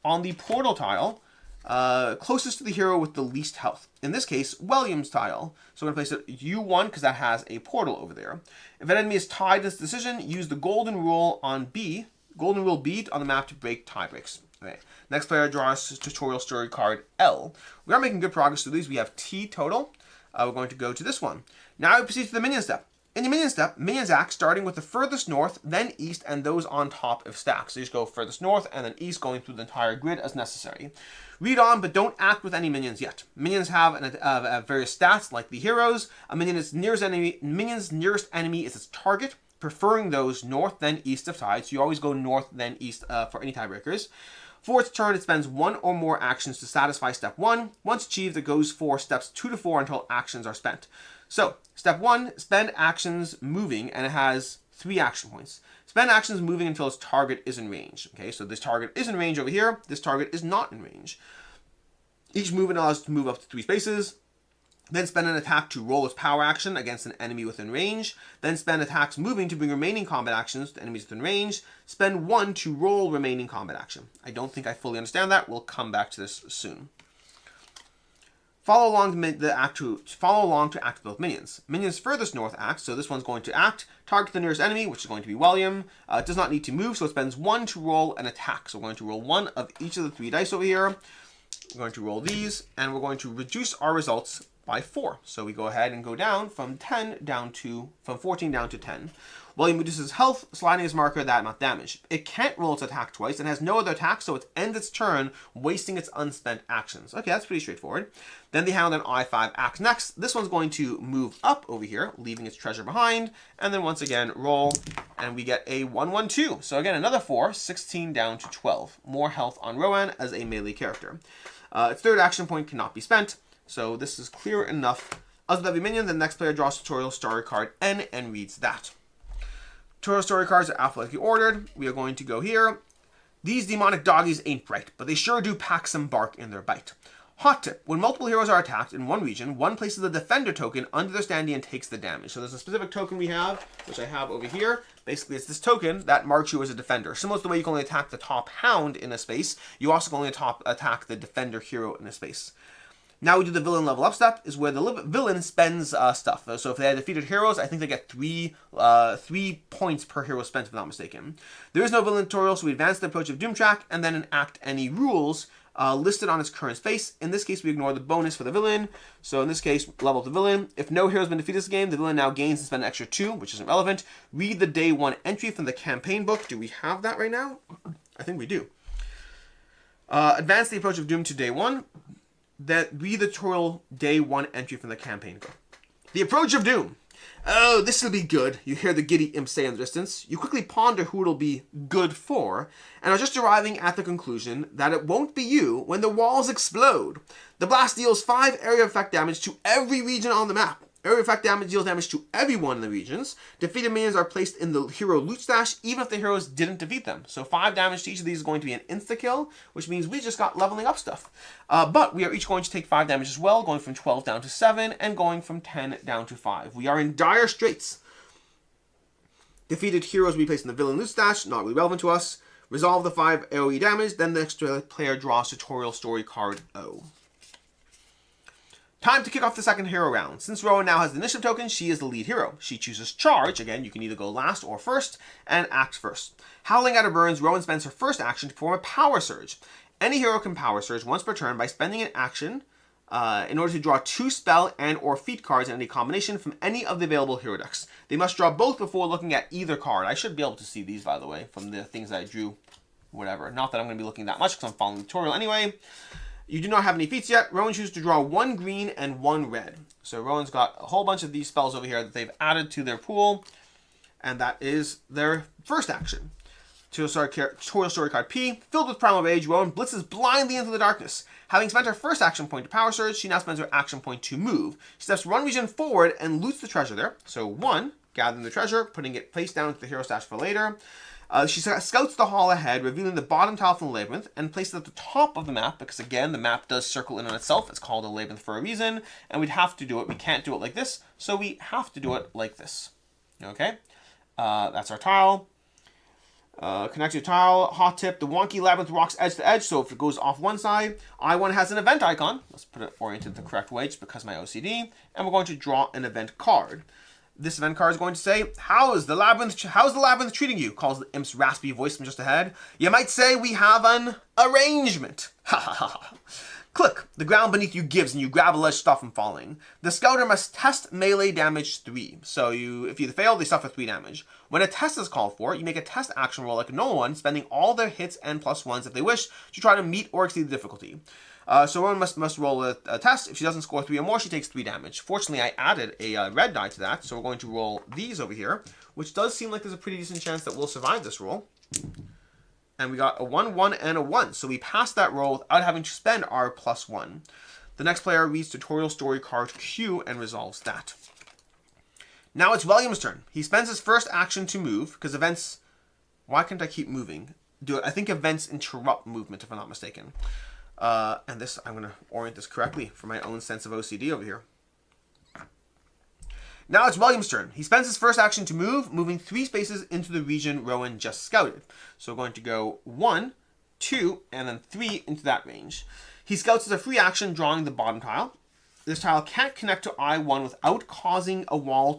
on the portal tile closest to the hero with the least health. In this case, William's tile. So we're going to place it U1 because that has a portal over there. If an enemy is tied in this decision, use the golden rule on B. Golden rule B on the map to break tie breaks. Okay. Next player draws tutorial story card L. We are making good progress through these. We have T total. We're going to go to this one. Now we proceed to the minion step. In the minion step, minions act starting with the furthest north, then east, and those on top of stacks. So you just go furthest north and then east, going through the entire grid as necessary. Read on, but don't act with any minions yet. Minions have various stats like the heroes. A minion's nearest enemy is its target, preferring those north then east of tied. So you always go north then east for any tiebreakers. For its turn, it spends 1 or more actions to satisfy step 1. Once achieved, it goes for steps 2 to 4 until actions are spent. So, step 1, spend actions moving, and it has 3 action points. Spend actions moving until its target is in range. Okay, so this target is in range over here. This target is not in range. Each movement allows it to move up to 3 spaces. Then spend an attack to roll its power action against an enemy within range. Then spend attacks moving to bring remaining combat actions to enemies within range. Spend 1 to roll remaining combat action. I don't think I fully understand that. We'll come back to this soon. Follow along to act with both minions. Minions furthest north act, so this one's going to act. Target the nearest enemy, which is going to be William. It does not need to move, so it spends 1 to roll an attack. So we're going to roll 1 of each of the 3 dice over here. We're going to roll these, and we're going to reduce our results by 4. So we go ahead and go down from 14 down to 10. William reduces health, sliding his marker that amount damage. It can't roll its attack twice and has no other attack, so it ends its turn, wasting its unspent actions. Okay, that's pretty straightforward. Then the Hound and I5 acts next. This one's going to move up over here, leaving its treasure behind, and then once again roll, and we get a 1-1-2. So again, another 4, 16 down to 12. More health on Rowan as a melee character. Its third action point cannot be spent, so this is clear enough. Other than every minion, the next player draws tutorial story card N and reads that. Tutorial story cards are alphabetically ordered. We are going to go here. These demonic doggies ain't bright, but they sure do pack some bark in their bite. Hot tip. When multiple heroes are attacked in one region, one places the defender token under their standee and takes the damage. So there's a specific token we have, which I have over here. Basically, it's this token that marks you as a defender. Similar to the way you can only attack the top hound in a space, you also can only attack the defender hero in a space. Now we do the villain level up step, is where the villain spends stuff. So if they had defeated heroes, I think they get 3 points per hero spent, if I'm not mistaken. There is no villain tutorial, so we advance the approach of Doom track and then enact any rules listed on its current space. In this case, we ignore the bonus for the villain. So in this case, level up the villain. If no hero has been defeated this game, the villain now gains and spend an extra 2, which isn't relevant. Read the day 1 entry from the campaign book. Do we have that right now? I think we do. Advance the approach of Doom to day 1. Then read the tutorial day 1 entry from the campaign book. The approach of Doom. Oh, this'll be good, you hear the giddy imp say in the distance. You quickly ponder who it'll be good for, and are just arriving at the conclusion that it won't be you when the walls explode. The blast deals 5 area effect damage to every region on the map. Area effect damage deals damage to everyone in the regions. Defeated minions are placed in the hero loot stash, even if the heroes didn't defeat them. So 5 damage to each of these is going to be an insta-kill, which means we just got leveling up stuff. But we are each going to take 5 damage as well, going from 12 down to 7, and going from 10 down to 5. We are in dire straits. Defeated heroes will be placed in the villain loot stash, not really relevant to us. Resolve the 5 AoE damage, then the next player draws tutorial story card O. Time to kick off the second hero round. Since Rowan now has the initiative token, she is the lead hero. She chooses charge. Again, you can either go last or first, and act first. Howling at her burns, Rowan spends her first action to perform a power surge. Any hero can power surge once per turn by spending an action in order to draw 2 spell and or feat cards in any combination from any of the available hero decks. They must draw both before looking at either card. I should be able to see these, by the way, from the things that I drew. Whatever. Not that I'm going to be looking that much because I'm following the tutorial anyway. You do not have any feats yet. Rowan chooses to draw 1 green and 1 red. So Rowan's got a whole bunch of these spells over here that they've added to their pool. And that is their first action. Tutorial story card P. Filled with primal rage, Rowan blitzes blindly into the darkness. Having spent her first action point to power surge, she now spends her action point to move. She steps 1 region forward and loots the treasure there. So 1, gathering the treasure, putting it face down into the hero stash for later. She scouts the hall ahead, revealing the bottom tile from the Labyrinth, and places it at the top of the map, because again, the map does circle in on itself. It's called a Labyrinth for a reason, and we'd have to do it. We can't do it like this, so we have to do it like this. Okay? That's our tile. Connect your tile. Hot tip, the wonky Labyrinth rocks edge to edge, so if it goes off one side, I1 has an event icon. Let's put it oriented the correct way, just because of my OCD, and we're going to draw an event card. This event card is going to say, how's the labyrinth treating you? Calls the imp's raspy voice from just ahead. You might say we have an arrangement. Ha ha ha. Click. The ground beneath you gives and you grab a ledge to stop from falling. The scouter must test melee damage 3. So if you fail, they suffer 3 damage. When a test is called for, you make a test action roll like a normal one, spending all their hits and +1s if they wish to try to meet or exceed the difficulty. So one must roll a test. If she doesn't score 3 or more, she takes 3 damage. Fortunately, I added a red die to that, so we're going to roll these over here, which does seem like there's a pretty decent chance that we'll survive this roll. And we got a 1, 1, and a 1, so we passed that roll without having to spend our +1. The next player reads tutorial story card Q and resolves that. Now it's William's turn. He spends his first action to move, because events... Why can't I keep moving? I think events interrupt movement, if I'm not mistaken. And this, I'm going to orient this correctly for my own sense of OCD over here. Now it's William's turn. He spends his first action to move, moving 3 spaces into the region Rowan just scouted. So we're going to go 1, 2, and then 3 into that range. He scouts as a free action, drawing the bottom tile. This tile can't connect to I1 without causing a hall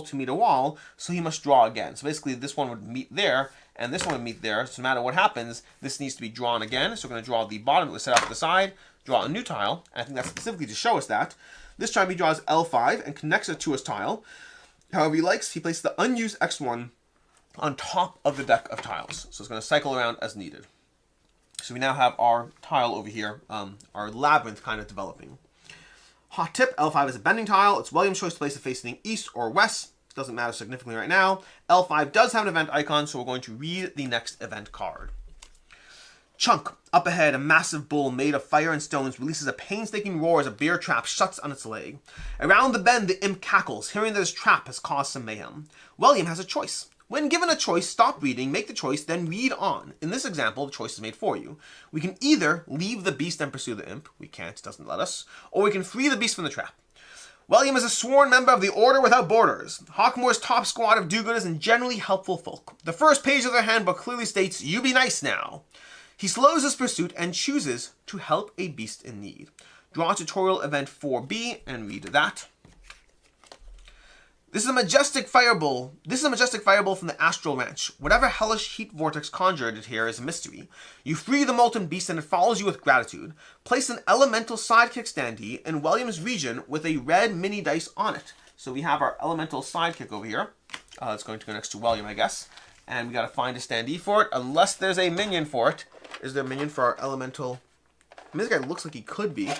to meet a wall, so he must draw again. So basically this one would meet there, and this one would meet there. So no matter what happens, this needs to be drawn again. So we're going to draw the bottom that was set off to the side, draw a new tile, and I think that's specifically to show us that. This time he draws L5 and connects it to his tile. However he likes, he places the unused X1 on top of the deck of tiles. So it's going to cycle around as needed. So we now have our tile over here, our labyrinth kind of developing. Hot tip, L5 is a bending tile. It's William's choice to place it facing east or west. It doesn't matter significantly right now. L5 does have an event icon, so we're going to read the next event card. Chunk. Up ahead, a massive bull made of fire and stones releases a painstaking roar as a bear trap shuts on its leg. Around the bend, the imp cackles, hearing that his trap has caused some mayhem. William has a choice. When given a choice, stop reading, make the choice, then read on. In this example, the choice is made for you. We can either leave the beast and pursue the imp, we can't, it doesn't let us, or we can free the beast from the trap. William is a sworn member of the Order Without Borders. Hawkmoor's top squad of do-gooders and generally helpful folk. The first page of their handbook clearly states, "You be nice now." He slows his pursuit and chooses to help a beast in need. Draw tutorial event 4B and read that. This is a majestic fireball. This is a majestic fireball from the Astral Ranch. Whatever hellish heat vortex conjured it here is a mystery. You free the molten beast and it follows you with gratitude. Place an elemental sidekick standee in William's region with a red mini dice on it. So we have our elemental sidekick over here. It's going to go next to William, I guess. And we got to find a standee for it, unless there's a minion for it. Is there a minion for our elemental? I mean, this guy looks like he could be.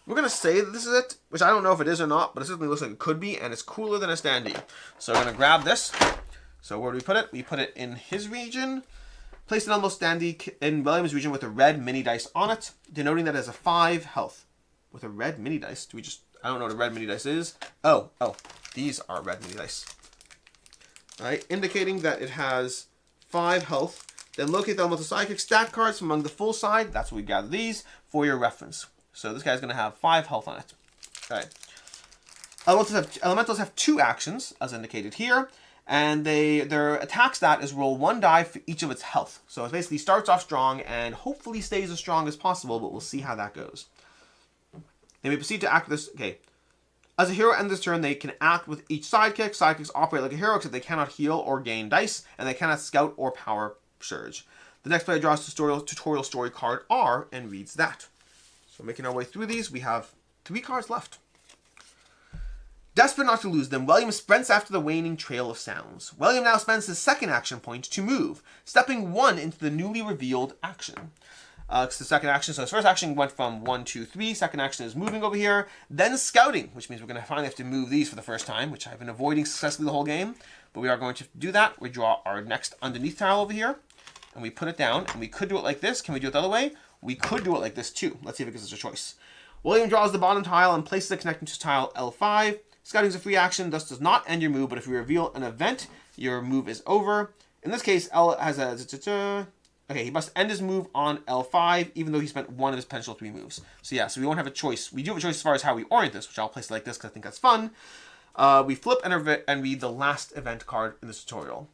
We're going to say that this is it, which I don't know if it is or not, but it certainly looks like it could be, and it's cooler than a standee. So we're going to grab this. So where do we put it? We put it in his region. Place an almost standee in William's region with a red mini dice on it, denoting that it has a 5 health. With a red mini dice? Do we just... I don't know what a red mini dice is. Oh, these are red mini dice. Alright, indicating that it has 5 health. Then locate the elemental sidekick stat cards from among the full side. That's where we gather these for your reference. So this guy's going to have 5 health on it. Alright. Elementals have 2 actions, as indicated here. And their attack stat is roll 1 die for each of its health. So it basically starts off strong and hopefully stays as strong as possible, but we'll see how that goes. They may proceed to act with this... Okay. As a hero ends this turn, they can act with each sidekick. Sidekicks operate like a hero, except they cannot heal or gain dice, and they cannot scout or power surge. The next player draws tutorial story card R and reads that. So making our way through these, we have 3 cards left. Desperate not to lose them, William sprints after the waning trail of sounds. William now spends his second action point to move, stepping 1 into the newly revealed action. It's the second action, so his first action went from 1, 2, 3. Second action is moving over here, then scouting, which means we're going to finally have to move these for the first time, which I've been avoiding successfully the whole game. But we are going to do that. We draw our next underneath tile over here, and we put it down, and we could do it like this. Can we do it the other way? We could do it like this too. Let's see if it gives us a choice. William draws the bottom tile and places it connecting to tile L5. Scouting is a free action, thus does not end your move, but if you reveal an event, your move is over. In this case, L has a... Okay, he must end his move on L5, even though he spent 1 of his potential 3 moves. So yeah, so we won't have a choice. We do have a choice as far as how we orient this, which I'll place it like this because I think that's fun. We flip and read the last event card in this tutorial.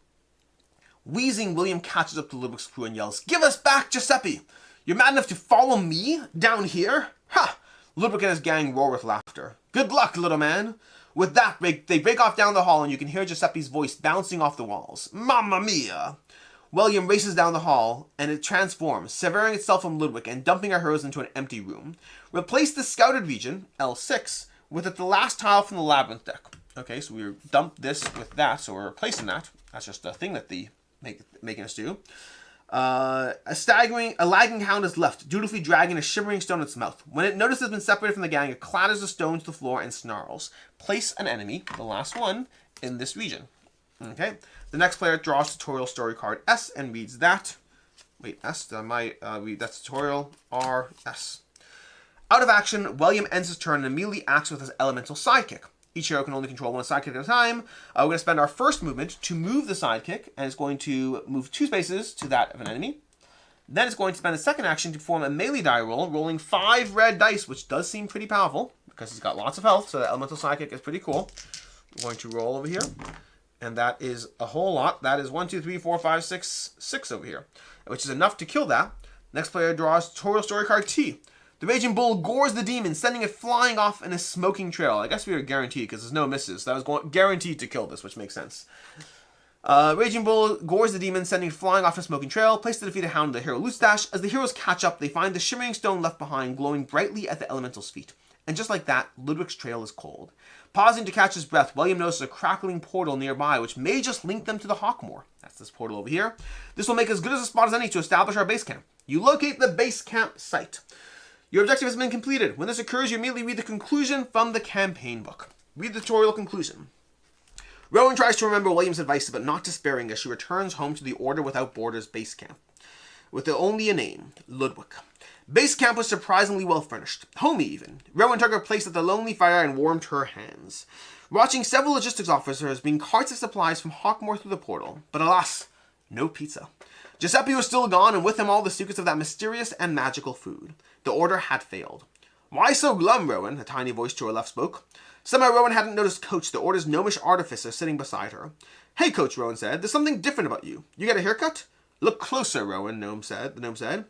Wheezing, William catches up to Lludwik's crew and yells, "Give us back Giuseppe! You're mad enough to follow me down here? Ha!" Lludwik and his gang roar with laughter. "Good luck, little man." With that, they break off down the hall and you can hear Giuseppe's voice bouncing off the walls. "Mamma mia!" William races down the hall, and it transforms, severing itself from Lludwik and dumping our heroes into an empty room. Replace the scouted region, L6, with the last tile from the Labyrinth deck. Okay, so we dumped this with that, so we're replacing that. That's just a thing that they making us do. A lagging hound is left, dutifully dragging a shimmering stone in its mouth. When it notices it's been separated from the gang, it clatters the stone to the floor and snarls. Place an enemy, the last one, in this region. Okay. The next player draws tutorial story card S and reads that. Wait, S? Did I read that tutorial? R, S. Out of action, William ends his turn and immediately acts with his elemental sidekick. Each hero can only control 1 sidekick at a time. We're going to spend our first movement to move the sidekick, and it's going to move 2 spaces to that of an enemy. Then it's going to spend a second action to perform a melee die roll, rolling 5 red dice, which does seem pretty powerful, because he's got lots of health, so the elemental sidekick is pretty cool. We're going to roll over here. And that is a whole lot. That is 1, 2, 3, 4, 5, 6 over here, which is enough to kill that. Next player draws tutorial story card T. The Raging Bull gores the demon, sending it flying off in a smoking trail. I guess we are guaranteed because there's no misses. That was guaranteed to kill this, which makes sense. Raging Bull gores the demon, sending it flying off a smoking trail. Place the defeated hound in the hero loot stash. As the heroes catch up, they find the shimmering stone left behind, glowing brightly at the elemental's feet. And just like that, Lludwik's trail is cold. Pausing to catch his breath, William notices a crackling portal nearby, which may just link them to the Hawkmoor. That's this portal over here. This will make as good as a spot as any to establish our base camp. You locate the base camp site. Your objective has been completed. When this occurs, you immediately read the conclusion from the campaign book. Read the tutorial conclusion. Rowan tries to remember William's advice, but not despairing as she returns home to the Order Without Borders base camp. with only a name, Lludwik. Base camp was surprisingly well furnished, homey even. Rowan took her place at the lonely fire and warmed her hands, watching several logistics officers bring carts of supplies from Hawkmoor through the portal. But alas, no pizza. Giuseppe was still gone, and with him all the secrets of that mysterious and magical food. The order had failed. Why so glum, Rowan? A tiny voice to her left spoke. Somehow Rowan hadn't noticed Coach, the order's gnomish artificer, sitting beside her. Hey, Coach, Rowan said. There's something different about you. You got a haircut? Look closer, Rowan, the gnome said.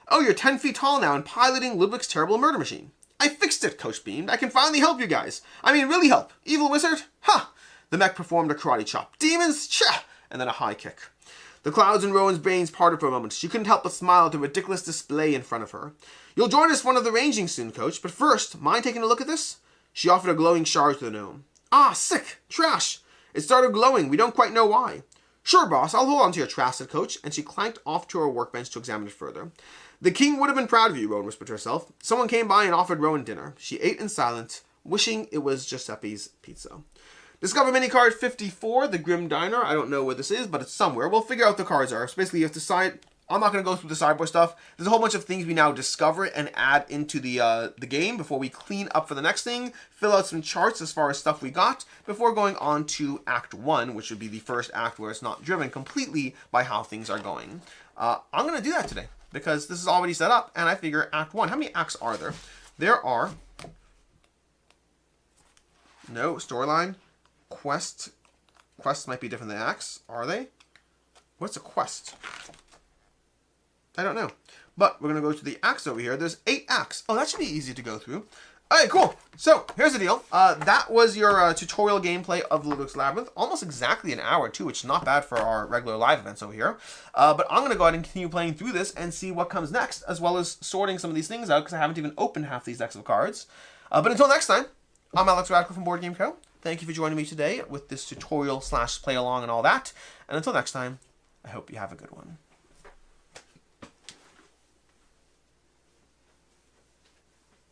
Oh, you're 10 feet tall now and piloting Lludwik's terrible murder machine. I fixed it, Coach beamed. I can finally help you guys. I mean, really help. Evil wizard? Ha! The mech performed a karate chop. Demons? Cha! And then a high kick. The clouds in Rowan's brains parted for a moment. She couldn't help but smile at the ridiculous display in front of her. You'll join us for one of the ranging soon, Coach, but first, mind taking a look at this? She offered a glowing shard to the gnome. Ah, sick! Trash! It started glowing. We don't quite know why. Sure, boss. I'll hold on to your trash, said Coach, and she clanked off to her workbench to examine it further. The king would have been proud of you, Rowan whispered to herself. Someone came by and offered Rowan dinner. She ate in silence, wishing it was Giuseppe's pizza. Discover mini card 54, the Grim Diner. I don't know where this is, but it's somewhere. We'll figure out the cards are. So basically, you have to decide. I'm not going to go through the sideboard stuff. There's a whole bunch of things we now discover and add into the game before we clean up for the next thing, fill out some charts as far as stuff we got, before going on to Act 1, which would be the first act where it's not driven completely by how things are going. I'm going to do that today, because this is already set up, and I figure Act 1. How many acts are there? There are... No, storyline. Quests might be different than acts. Are they? What's a quest? I don't know. But we're going to go to the acts over here. There's 8 acts. Oh, that should be easy to go through. Alright, cool. So, here's the deal. That was your tutorial gameplay of Lludwik's Labyrinth. Almost exactly an hour, too, which is not bad for our regular live events over here. But I'm going to go ahead and continue playing through this and see what comes next, as well as sorting some of these things out, because I haven't even opened half these decks of cards. But until next time, I'm Alex Radical from Board Game Co. Thank you for joining me today with this tutorial / play along and all that. And until next time, I hope you have a good one.